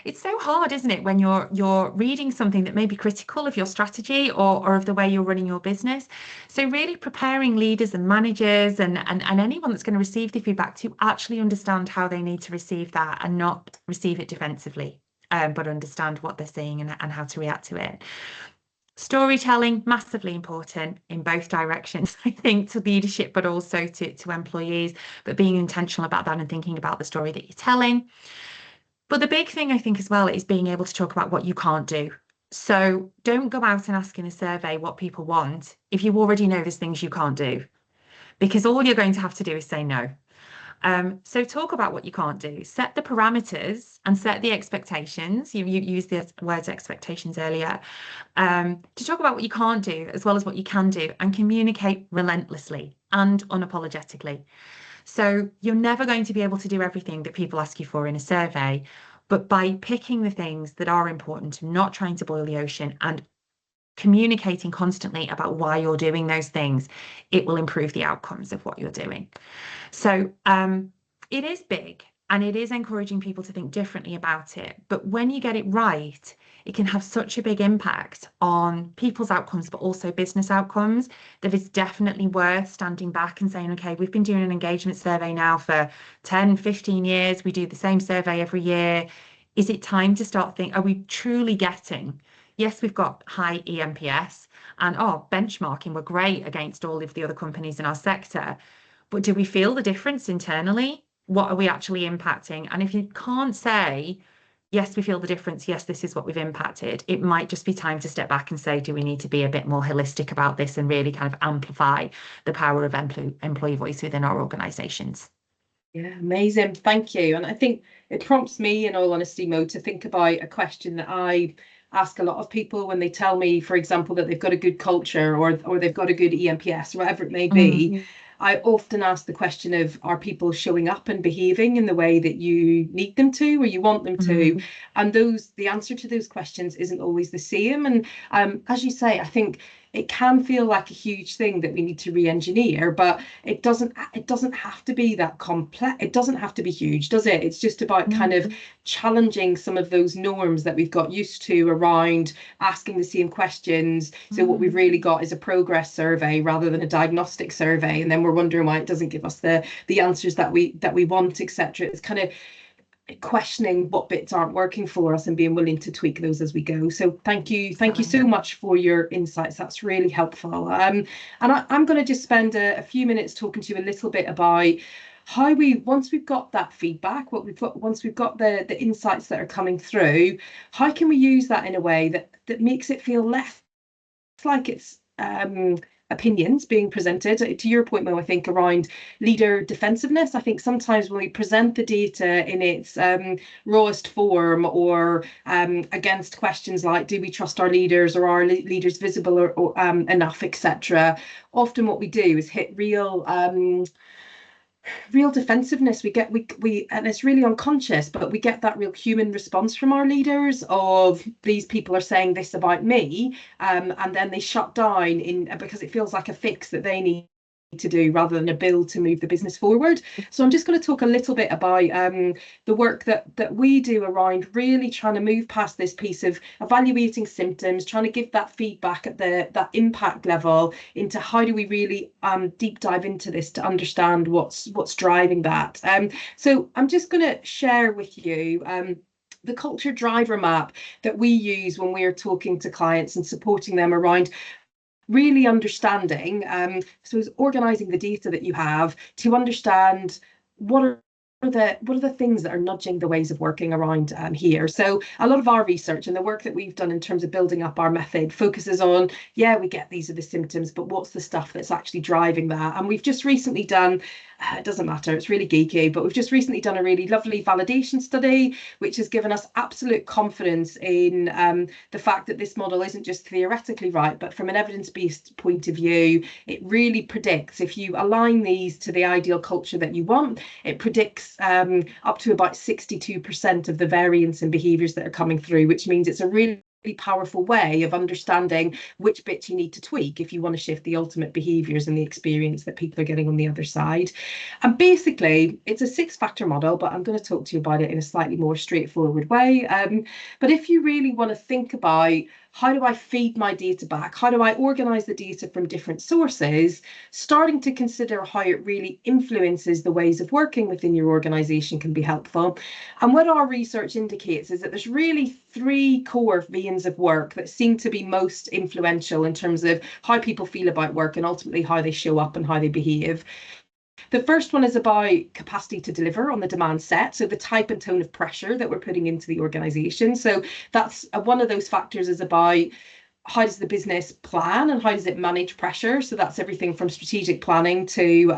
It's so hard, isn't it, when you're reading something that may be critical of your strategy or of the way you're running your business. So really preparing leaders and managers and anyone that's going to receive the feedback to actually understand how they need to receive that, and not receive it defensively. But understand what they're seeing and how to react to it. Storytelling, massively important in both directions, I think, to leadership, but also to employees, but being intentional about that and thinking about the story that you're telling. But the big thing, I think, as well, is being able to talk about what you can't do. So don't go out and ask in a survey what people want if you already know there's things you can't do, because all you're going to have to do is say no. So talk about what you can't do, set the parameters and set the expectations. You used the words expectations earlier, to talk about what you can't do as well as what you can do, and communicate relentlessly and unapologetically. So you're never going to be able to do everything that people ask you for in a survey, but by picking the things that are important, not trying to boil the ocean, and communicating constantly about why you're doing those things, it will improve the outcomes of what you're doing. So it is big, and it is encouraging people to think differently about it. But when you get it right, it can have such a big impact on people's outcomes, but also business outcomes, that it's definitely worth standing back and saying, okay, we've been doing an engagement survey now for 10, 15 years. We do the same survey every year. Is it time to start thinking, are we truly getting? Yes, we've got high eNPS, and benchmarking, we're great against all of the other companies in our sector. But do we feel the difference internally? What are we actually impacting? And if you can't say, yes, we feel the difference, yes, this is what we've impacted, it might just be time to step back and say, do we need to be a bit more holistic about this and really kind of amplify the power of employee voice within our organisations? Yeah, amazing. Thank you. And I think it prompts me, in all honesty, Mo, to think about a question that I ask a lot of people when they tell me, for example, that they've got a good culture or they've got a good eNPS, whatever it may be. I often ask the question of, are people showing up and behaving in the way that you need them to or you want them to? And the answer to those questions isn't always the same. And as you say, I think it can feel like a huge thing that we need to re-engineer, but it doesn't have to be that complex. It doesn't have to be huge, does it? It's just about kind of challenging some of those norms that we've got used to around asking the same questions. So what we've really got is a progress survey rather than a diagnostic survey, and then we're wondering why it doesn't give us the answers that we want, etc. It's kind of questioning what bits aren't working for us and being willing to tweak those as we go. So thank you so much for your insights. That's really helpful. And I'm going to just spend a few minutes talking to you a little bit about how we, once we've got that feedback, once we've got the insights that are coming through, how can we use that in a way that makes it feel less like it's opinions being presented. To your point, Mo, I think around leader defensiveness, I think sometimes when we present the data in its rawest form, or against questions like, do we trust our leaders, or are leaders visible or enough, etc., often what we do is hit real defensiveness. We and it's really unconscious, but we get that real human response from our leaders of, these people are saying this about me, and then they shut down because it feels like a fix that they need to do rather than a build to move the business forward. So I'm just going to talk a little bit about the work that we do around really trying to move past this piece of evaluating symptoms, trying to give that feedback at that impact level, into how do we really deep dive into this to understand what's driving that. So I'm just going to share with you the culture driver map that we use when we're talking to clients and supporting them around really understanding, so organising the data that you have to understand what are the things that are nudging the ways of working around here. So a lot of our research and the work that we've done in terms of building up our method focuses on, yeah, we get these are the symptoms, but what's the stuff that's actually driving that? And we've just recently done, it doesn't matter, it's really geeky, but we've just recently done a really lovely validation study, which has given us absolute confidence in the fact that this model isn't just theoretically right, but from an evidence-based point of view, it really predicts, if you align these to the ideal culture that you want, it predicts up to about 62% of the variance in behaviours that are coming through, which means it's a really powerful way of understanding which bits you need to tweak if you want to shift the ultimate behaviours and the experience that people are getting on the other side. And basically, it's a 6-factor model, but I'm going to talk to you about it in a slightly more straightforward way. But if you really want to think about, how do I feed my data back? How do I organise the data from different sources? Starting to consider how it really influences the ways of working within your organisation can be helpful. And what our research indicates is that there's really 3 core veins of work that seem to be most influential in terms of how people feel about work and ultimately how they show up and how they behave. The first one is about capacity to deliver on the demand set, so the type and tone of pressure that we're putting into the organisation. So that's one of those factors, is about how does the business plan and how does it manage pressure? So that's everything from strategic planning to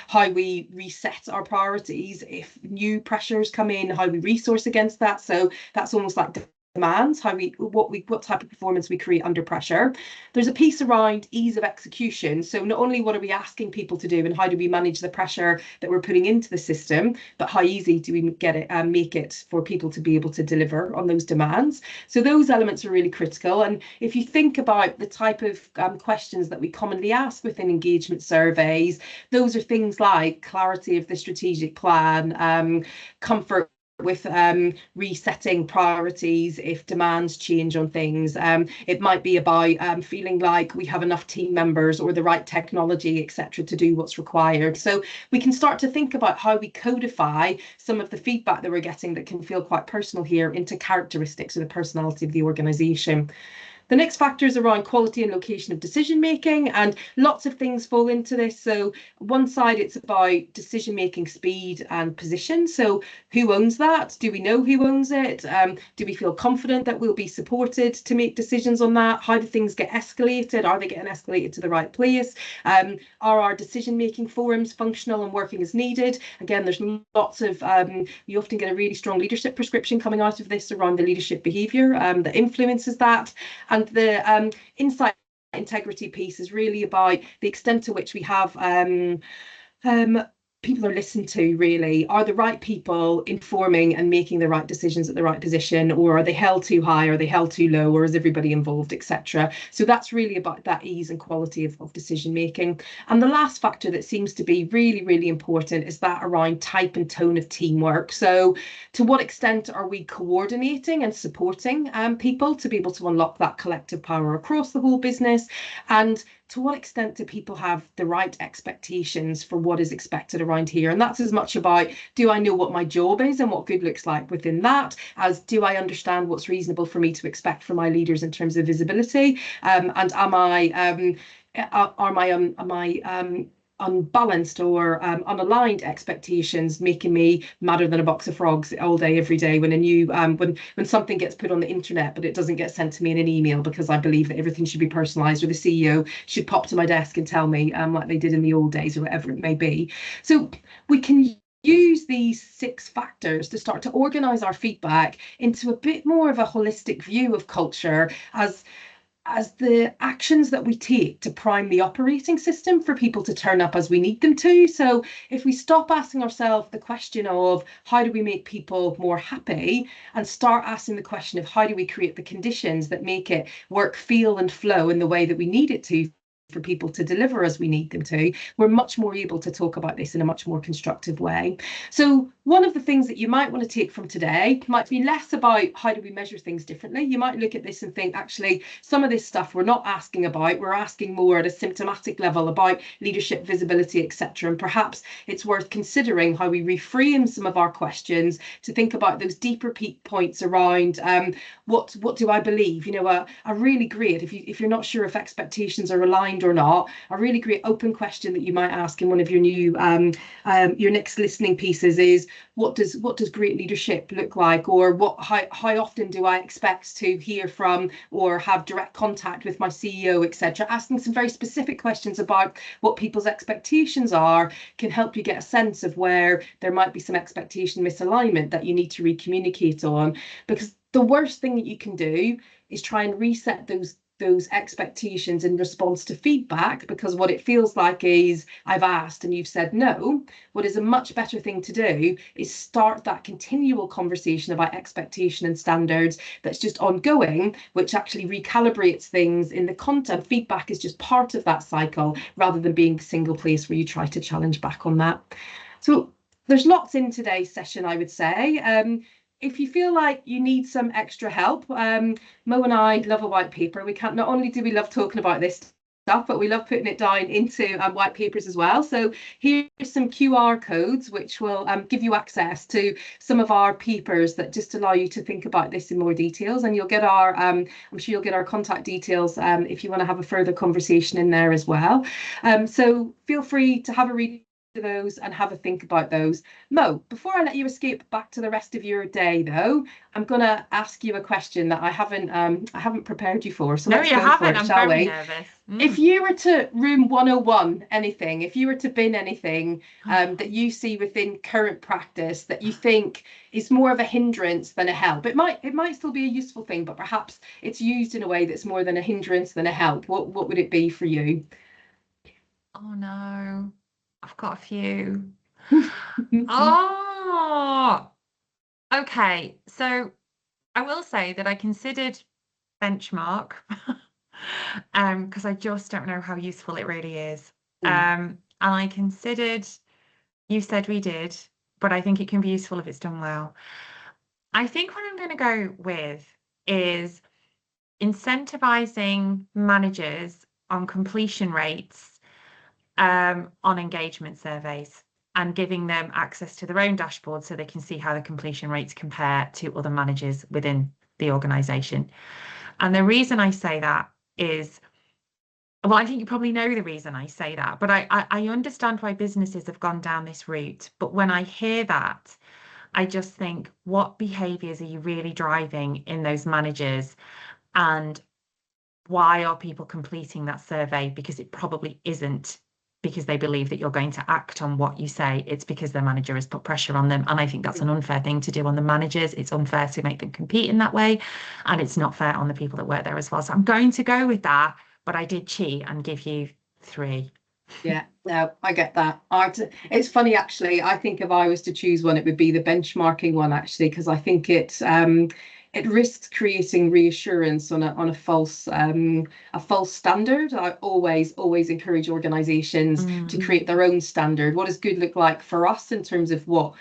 how we reset our priorities if new pressures come in, how we resource against that. So that's almost like demands, what type of performance we create under pressure. There's a piece around ease of execution. So not only what are we asking people to do and how do we manage the pressure that we're putting into the system, but how easy do we get it and make it for people to be able to deliver on those demands. So those elements are really critical. And if you think about the type of questions that we commonly ask within engagement surveys, those are things like clarity of the strategic plan, comfort with resetting priorities if demands change on things. It might be about feeling like we have enough team members or the right technology, etc., to do what's required. So we can start to think about how we codify some of the feedback that we're getting that can feel quite personal here into characteristics of the personality of the organisation. The next factor is around quality and location of decision making, and lots of things fall into this. So one side, it's about decision making speed and position. So who owns that? Do we know who owns it? Do we feel confident that we'll be supported to make decisions on that? How do things get escalated? Are they getting escalated to the right place? Are our decision making forums functional and working as needed? Again, there's lots of, you often get a really strong leadership prescription coming out of this around the leadership behaviour that influences that. And the insight integrity piece is really about the extent to which we have people are listened to. Really, are the right people informing and making the right decisions at the right position, or are they held too high, are they held too low, or is everybody involved, etc. So that's really about that ease and quality of decision making. And the last factor that seems to be really, really important is that around type and tone of teamwork. So to what extent are we coordinating and supporting people to be able to unlock that collective power across the whole business? And to what extent do people have the right expectations for what is expected around here? And that's as much about, do I know what my job is and what good looks like within that, as do I understand what's reasonable for me to expect from my leaders in terms of visibility? And am I unbalanced or unaligned expectations making me madder than a box of frogs all day every day when a new when something gets put on the internet but it doesn't get sent to me in an email because I believe that everything should be personalized, or the CEO should pop to my desk and tell me like they did in the old days, or whatever it may be. So we can use these 6 factors to start to organize our feedback into a bit more of a holistic view of culture as the actions that we take to prime the operating system for people to turn up as we need them to. So if we stop asking ourselves the question of how do we make people more happy, and start asking the question of how do we create the conditions that make it work, feel and flow in the way that we need it to for people to deliver as we need them to, we're much more able to talk about this in a much more constructive way. So one of the things that you might want to take from today might be less about how do we measure things differently. You might look at this and think, actually, some of this stuff we're not asking about, we're asking more at a symptomatic level about leadership, visibility, etc. And perhaps it's worth considering how we reframe some of our questions to think about those deeper peak points around what do I believe? You know, a really great, if you're not sure if expectations are aligned or not, a really great open question that you might ask in one of your new your next listening pieces is, what does great leadership look like, or how often do I expect to hear from or have direct contact with my CEO, etc. Asking some very specific questions about what people's expectations are can help you get a sense of where there might be some expectation misalignment that you need to recommunicate on, because the worst thing that you can do is try and reset those expectations in response to feedback, because what it feels like is I've asked and you've said no. What is a much better thing to do is start that continual conversation about expectation and standards that's just ongoing, which actually recalibrates things in the content. Feedback is just part of that cycle rather than being the single place where you try to challenge back on that. So there's lots in today's session, I would say. If you feel like you need some extra help, Mo and I love a white paper. Not only do we love talking about this stuff, but we love putting it down into white papers as well. So here's some QR codes which will give you access to some of our papers that just allow you to think about this in more details. And you'll get our, I'm sure you'll get our contact details if you want to have a further conversation in there as well. So feel free to have a read those and have a think about those. Mo, before I let you escape back to the rest of your day, though, I'm going to ask you a question that I haven't prepared you for. So no, let's you go haven't. for it, I'm shall very we? nervous. If you were to room 101 anything, if you were to bin anything that you see within current practice that you think is more of a hindrance than a help, it might still be a useful thing, but perhaps it's used in a way that's more than a hindrance than a help. What would it be for you? Oh no, I've got a few. Oh, okay. So I will say that I considered Benchmark because I just don't know how useful it really is. And I considered You Said We Did, but I think it can be useful if it's done well. I think what I'm going to go with is incentivizing managers on completion rates on engagement surveys, and giving them access to their own dashboard so they can see how the completion rates compare to other managers within the organization. And the reason I say that is, well, I think you probably know the reason I say that, but I understand why businesses have gone down this route. But when I hear that, I just think, what behaviors are you really driving in those managers? And why are people completing that survey? Because it probably isn't because they believe that you're going to act on what you say. It's because their manager has put pressure on them. And I think that's an unfair thing to do on the managers. It's unfair to make them compete in that way. And it's not fair on the people that work there as well. So I'm going to go with that, but I did cheat and give you 3. Yeah, no, I get that. It's funny, actually. I think if I was to choose one, it would be the benchmarking one, actually, because I think it risks creating reassurance on a false standard. I always encourage organizations to create their own standard. What does good look like for us in terms of what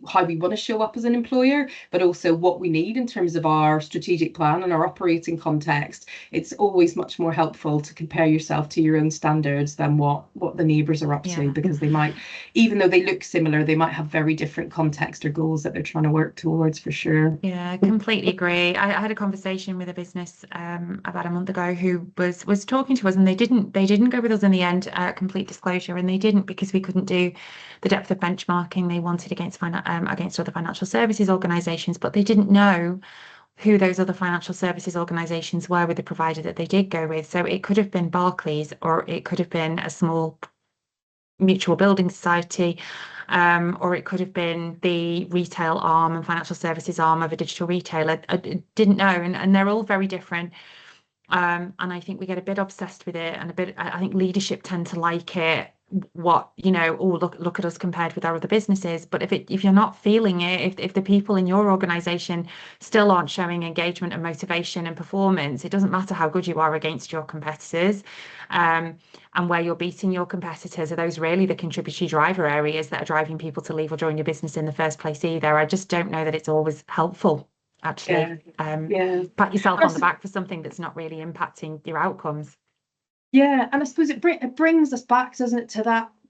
how we want to show up as an employer, but also what we need in terms of our strategic plan and our operating context. It's always much more helpful to compare yourself to your own standards than what the neighbours are up to, because they might, even though they look similar, they might have very different context or goals that they're trying to work towards, for sure. Yeah, completely agree. I had a conversation with a business about a month ago who was talking to us, and they didn't go with us in the end, complete disclosure, and they didn't because we couldn't do the depth of benchmarking they wanted against other financial services organisations, but they didn't know who those other financial services organisations were with the provider that they did go with. So it could have been Barclays, or it could have been a small mutual building society, or it could have been the retail arm and financial services arm of a digital retailer. I didn't know, and they're all very different. And I think we get a bit obsessed with it, and I think leadership tend to like it. What, oh, look at us compared with our other businesses. But if you're not feeling it, if the people in your organization still aren't showing engagement and motivation and performance, it doesn't matter how good you are against your competitors. And where you're beating your competitors, are those really the contributory driver areas that are driving people to leave or join your business in the first place either? I just don't know that it's always helpful, actually. Pat yourself on the back for something that's not really impacting your outcomes. Yeah, and I suppose it brings us back, doesn't it, to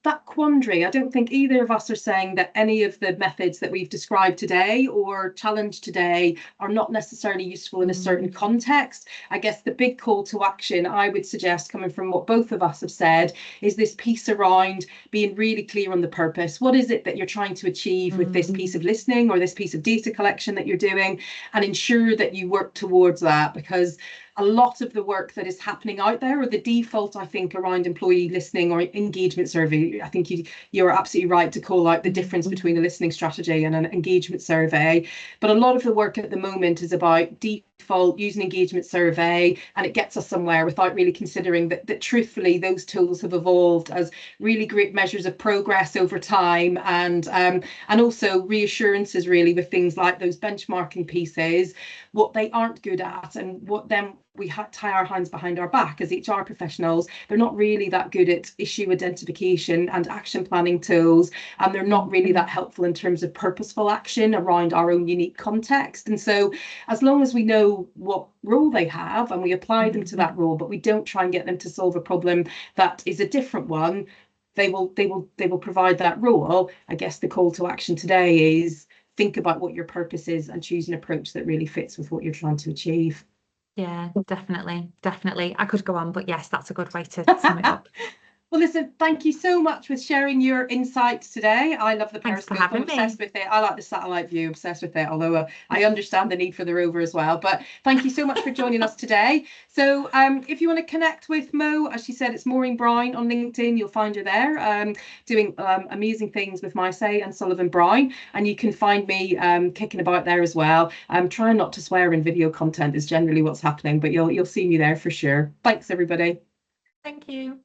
that quandary. I don't think either of us are saying that any of the methods that we've described today or challenged today are not necessarily useful in a certain context. I guess the big call to action I would suggest, coming from what both of us have said, is this piece around being really clear on the purpose. What is it that you're trying to achieve with this piece of listening or this piece of data collection that you're doing, and ensure that you work towards that, because a lot of the work that is happening out there, or the default, I think, around employee listening or engagement survey, I think you're absolutely right to call out the difference between a listening strategy and an engagement survey. But a lot of the work at the moment is about default, use an engagement survey, and it gets us somewhere without really considering that truthfully, those tools have evolved as really great measures of progress over time, and also reassurances really with things like those benchmarking pieces. What they aren't good at, and what then we tie our hands behind our back as HR professionals, they're not really that good at issue identification and action planning tools, and they're not really that helpful in terms of purposeful action around our own unique context. And so as long as we know what role they have and we apply them to that role, but we don't try and get them to solve a problem that is a different one, they will provide that role. I guess the call to action today is think about what your purpose is and choose an approach that really fits with what you're trying to achieve. Yeah, definitely. I could go on, but yes, that's a good way to sum it up. Well, listen, thank you so much for sharing your insights today. I love the Periscope. I'm obsessed with it. I like the satellite view, obsessed with it, although I understand the need for the rover as well. But thank you so much for joining us today. So if you want to connect with Mo, as she said, it's Maureen Brown on LinkedIn. You'll find her there doing amazing things with MySay and Sullivan Brown. And you can find me kicking about there as well. I'm trying not to swear in video content is generally what's happening, but you'll see me there for sure. Thanks, everybody. Thank you.